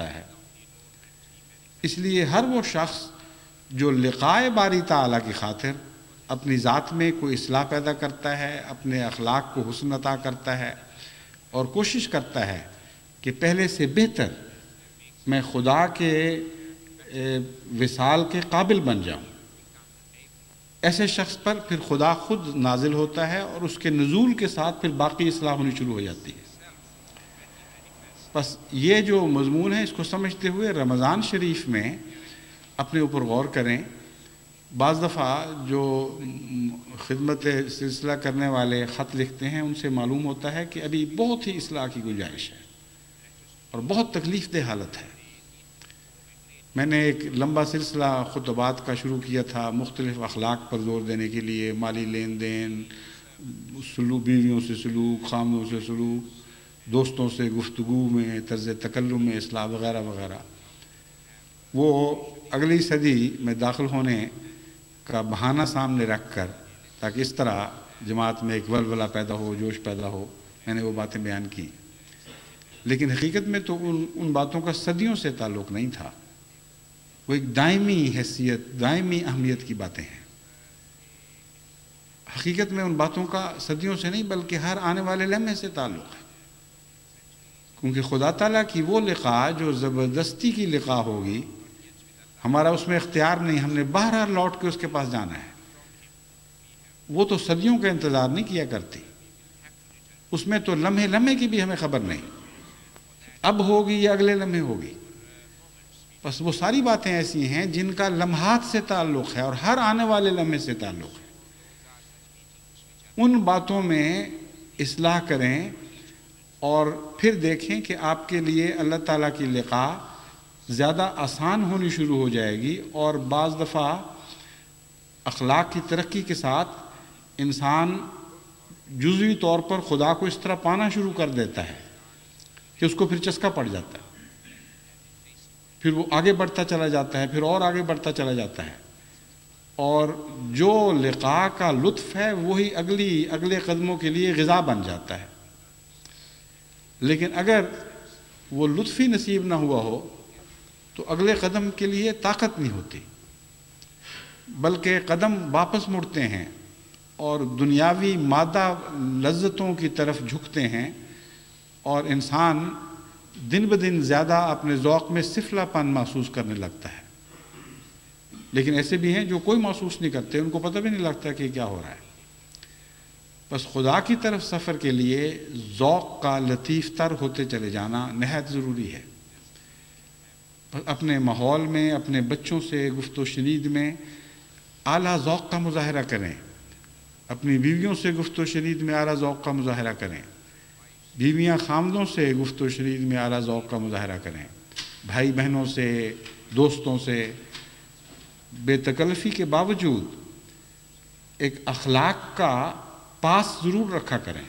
کرتا ہے۔ اس لیے ہر وہ شخص جو لقائے باری تعالیٰ کی خاطر اپنی ذات میں کوئی اصلاح پیدا کرتا ہے، اپنے اخلاق کو حسن عطا کرتا ہے اور کوشش کرتا ہے کہ پہلے سے بہتر میں خدا کے وصال کے قابل بن جاؤں، ایسے شخص پر پھر خدا خود نازل ہوتا ہے اور اس کے نزول کے ساتھ پھر باقی اصلاح ہونی شروع ہو جاتی ہے۔ بس یہ جو مضمون ہے اس کو سمجھتے ہوئے رمضان شریف میں اپنے اوپر غور کریں۔ بعض دفعہ جو خدمت سلسلہ کرنے والے خط لکھتے ہیں ان سے معلوم ہوتا ہے کہ ابھی بہت ہی اصلاح کی گنجائش ہے اور بہت تکلیف دہ حالت ہے۔ میں نے ایک لمبا سلسلہ خطبات کا شروع کیا تھا مختلف اخلاق پر زور دینے کے لیے، مالی لین دین، سلوک، بیویوں سے سلوک، خامدوں سے سلوک، دوستوں سے گفتگو میں، طرز تکلم میں اصلاح وغیرہ وغیرہ۔ وہ اگلی صدی میں داخل ہونے کا بہانہ سامنے رکھ کر تاکہ اس طرح جماعت میں ایک ولولہ پیدا ہو، جوش پیدا ہو، میں نے وہ باتیں بیان کی۔ لیکن حقیقت میں تو ان باتوں کا صدیوں سے تعلق نہیں تھا، وہ ایک دائمی حیثیت، دائمی اہمیت کی باتیں ہیں۔ حقیقت میں ان باتوں کا صدیوں سے نہیں بلکہ ہر آنے والے لمحے سے تعلق ہے، کیونکہ خدا تعالیٰ کی وہ لقاء جو زبردستی کی لقاء ہوگی، ہمارا اس میں اختیار نہیں، ہم نے بہرحال لوٹ کے اس کے پاس جانا ہے، وہ تو صدیوں کا انتظار نہیں کیا کرتی، اس میں تو لمحے لمحے کی بھی ہمیں خبر نہیں، اب ہوگی یا اگلے لمحے ہوگی۔ بس وہ ساری باتیں ایسی ہیں جن کا لمحات سے تعلق ہے اور ہر آنے والے لمحے سے تعلق ہے۔ ان باتوں میں اصلاح کریں اور پھر دیکھیں کہ آپ کے لیے اللہ تعالیٰ کی لقاء زیادہ آسان ہونی شروع ہو جائے گی۔ اور بعض دفعہ اخلاق کی ترقی کے ساتھ انسان جزوی طور پر خدا کو اس طرح پانا شروع کر دیتا ہے کہ اس کو پھر چسکا پڑ جاتا ہے، پھر وہ آگے بڑھتا چلا جاتا ہے، پھر اور آگے بڑھتا چلا جاتا ہے، اور جو لقاء کا لطف ہے وہی اگلے قدموں کے لیے غذا بن جاتا ہے۔ لیکن اگر وہ لطف ہی نصیب نہ ہوا ہو تو اگلے قدم کے لیے طاقت نہیں ہوتی، بلکہ قدم واپس مڑتے ہیں اور دنیاوی مادہ لذتوں کی طرف جھکتے ہیں، اور انسان دن بدن زیادہ اپنے ذوق میں سفلا پن محسوس کرنے لگتا ہے۔ لیکن ایسے بھی ہیں جو کوئی محسوس نہیں کرتے، ان کو پتہ بھی نہیں لگتا کہ کیا ہو رہا ہے۔ بس خدا کی طرف سفر کے لیے ذوق کا لطیف تر ہوتے چلے جانا نہایت ضروری ہے۔ اپنے ماحول میں، اپنے بچوں سے گفت و شنید میں اعلیٰ ذوق کا مظاہرہ کریں، اپنی بیویوں سے گفت و شنید میں اعلیٰ ذوق کا مظاہرہ کریں، بیویاں خامدوں سے گفت و شنید میں اعلیٰ ذوق کا مظاہرہ کریں، بھائی بہنوں سے، دوستوں سے بے تکلفی کے باوجود ایک اخلاق کا پاس ضرور رکھا کریں،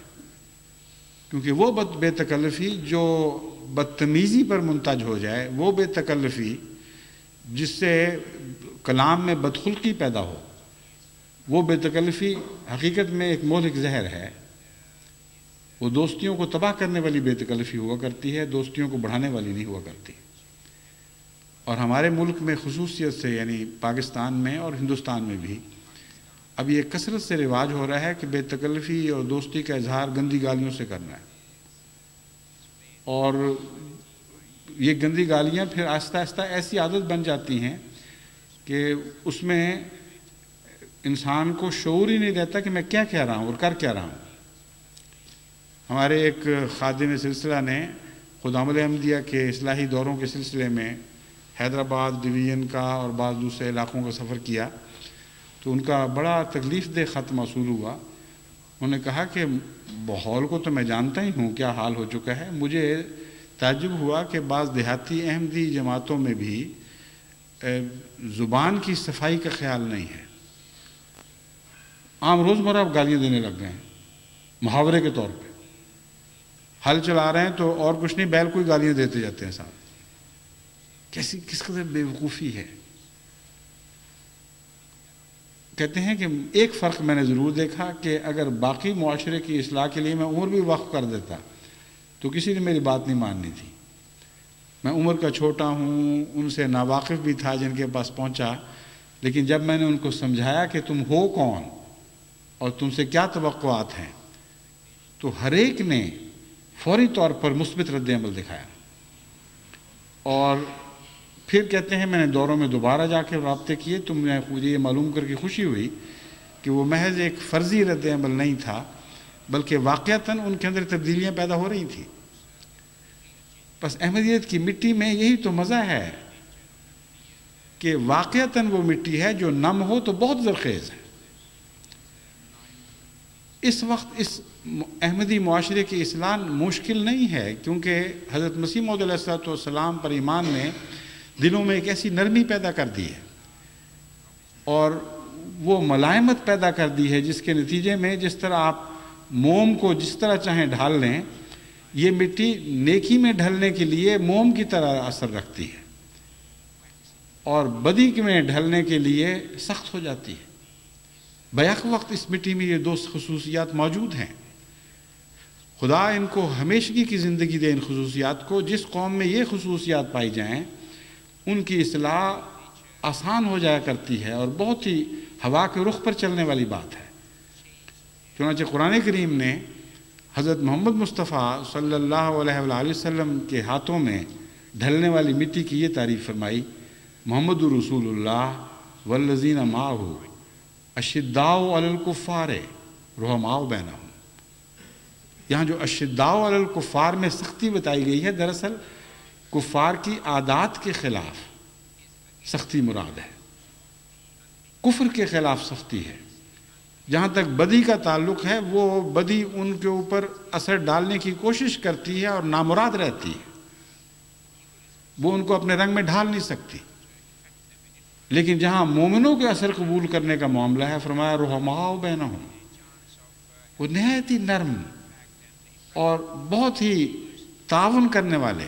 کیونکہ وہ بے تکلفی جو بدتمیزی پر منتج ہو جائے، وہ بے تکلفی جس سے کلام میں بدخلقی پیدا ہو، وہ بے تکلفی حقیقت میں ایک مہلک زہر ہے۔ وہ دوستیوں کو تباہ کرنے والی بے تکلفی ہوا کرتی ہے، دوستیوں کو بڑھانے والی نہیں ہوا کرتی۔ اور ہمارے ملک میں خصوصیت سے، یعنی پاکستان میں اور ہندوستان میں بھی، اب یہ کثرت سے رواج ہو رہا ہے کہ بے تکلفی اور دوستی کا اظہار گندی گالیوں سے کرنا ہے، اور یہ گندی گالیاں پھر آہستہ آہستہ ایسی عادت بن جاتی ہیں کہ اس میں انسان کو شعور ہی نہیں رہتا کہ میں کیا کہہ رہا ہوں اور کر کیا رہا ہوں۔ ہمارے ایک خادم سلسلہ نے خدام الاحمدیہ کے اصلاحی دوروں کے سلسلے میں حیدرآباد ڈویژن کا اور بعض دوسرے علاقوں کا سفر کیا، تو ان کا بڑا تکلیف دہ خط موصول ہوا۔ انہوں نے کہا کہ ماحول کو تو میں جانتا ہی ہوں کیا حال ہو چکا ہے، مجھے تعجب ہوا کہ بعض دیہاتی احمدی جماعتوں میں بھی زبان کی صفائی کا خیال نہیں ہے، عام روزمرہ گالیاں دینے لگ گئے ہیں محاورے کے طور پہ، ہل چلا رہے ہیں تو اور کچھ نہیں، بیل کوئی گالیاں دیتے جاتے ہیں صاحب۔ کس قدر بے وقوفی ہے۔ کہتے ہیں کہ ایک فرق میں نے ضرور دیکھا کہ اگر باقی معاشرے کی اصلاح کے لیے میں عمر بھی وقف کر دیتا تو کسی نے میری بات نہیں ماننی تھی، میں عمر کا چھوٹا ہوں، ان سے ناواقف بھی تھا جن کے پاس پہنچا، لیکن جب میں نے ان کو سمجھایا کہ تم ہو کون اور تم سے کیا توقعات ہیں، تو ہر ایک نے فوری طور پر مثبت رد عمل دکھایا۔ اور پھر کہتے ہیں میں نے دوروں میں دوبارہ جا کے رابطے کیے تو مجھے یہ معلوم کر کے خوشی ہوئی کہ وہ محض ایک فرضی رد عمل نہیں تھا، بلکہ واقعتاً ان کے اندر تبدیلیاں پیدا ہو رہی تھیں۔ بس احمدیت کی مٹی میں یہی تو مزہ ہے کہ واقعتاً وہ مٹی ہے جو نم ہو تو بہت زرخیز ہے۔ اس وقت اس احمدی معاشرے کی اصلاح مشکل نہیں ہے، کیونکہ حضرت مسیح موعود علیہ السلام پر ایمان نے دلوں میں ایک ایسی نرمی پیدا کر دی ہے اور وہ ملائمت پیدا کر دی ہے، جس کے نتیجے میں جس طرح آپ موم کو جس طرح چاہیں ڈھال لیں، یہ مٹی نیکی میں ڈھلنے کے لیے موم کی طرح اثر رکھتی ہے اور بدی میں ڈھلنے کے لیے سخت ہو جاتی ہے۔ بیک وقت اس مٹی میں یہ دو خصوصیات موجود ہیں۔ خدا ان کو ہمیشگی کی زندگی دے ان خصوصیات کو۔ جس قوم میں یہ خصوصیات پائی جائیں ان کی اصلاح آسان ہو جایا کرتی ہے اور بہت ہی ہوا کے رخ پر چلنے والی بات ہے۔ چنانچہ قرآن کریم نے حضرت محمد مصطفیٰ صلی اللہ علیہ وآلہ وسلم کے ہاتھوں میں ڈھلنے والی مٹی کی یہ تعریف فرمائی، محمد رسول اللہ والذین معہ اشداء علی الکفار رحماء بینہم۔ یہاں جو اشداء علی الکفار میں سختی بتائی گئی ہے، دراصل کفار کی عادات کے خلاف سختی مراد ہے، کفر کے خلاف سختی ہے۔ جہاں تک بدی کا تعلق ہے، وہ بدی ان کے اوپر اثر ڈالنے کی کوشش کرتی ہے اور نامراد رہتی ہے، وہ ان کو اپنے رنگ میں ڈھال نہیں سکتی۔ لیکن جہاں مومنوں کے اثر قبول کرنے کا معاملہ ہے، فرمایا رحماء بینہم، وہ نہایت ہی نرم اور بہت ہی تعاون کرنے والے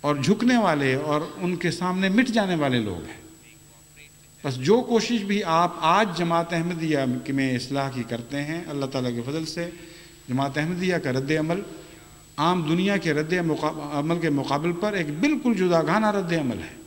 اور جھکنے والے اور ان کے سامنے مٹ جانے والے لوگ ہیں۔ بس جو کوشش بھی آپ آج جماعت احمدیہ میں اصلاح کی کرتے ہیں، اللہ تعالیٰ کے فضل سے جماعت احمدیہ کا رد عمل عام دنیا کے رد عمل کے مقابل پر ایک بالکل جداگانہ رد عمل ہے۔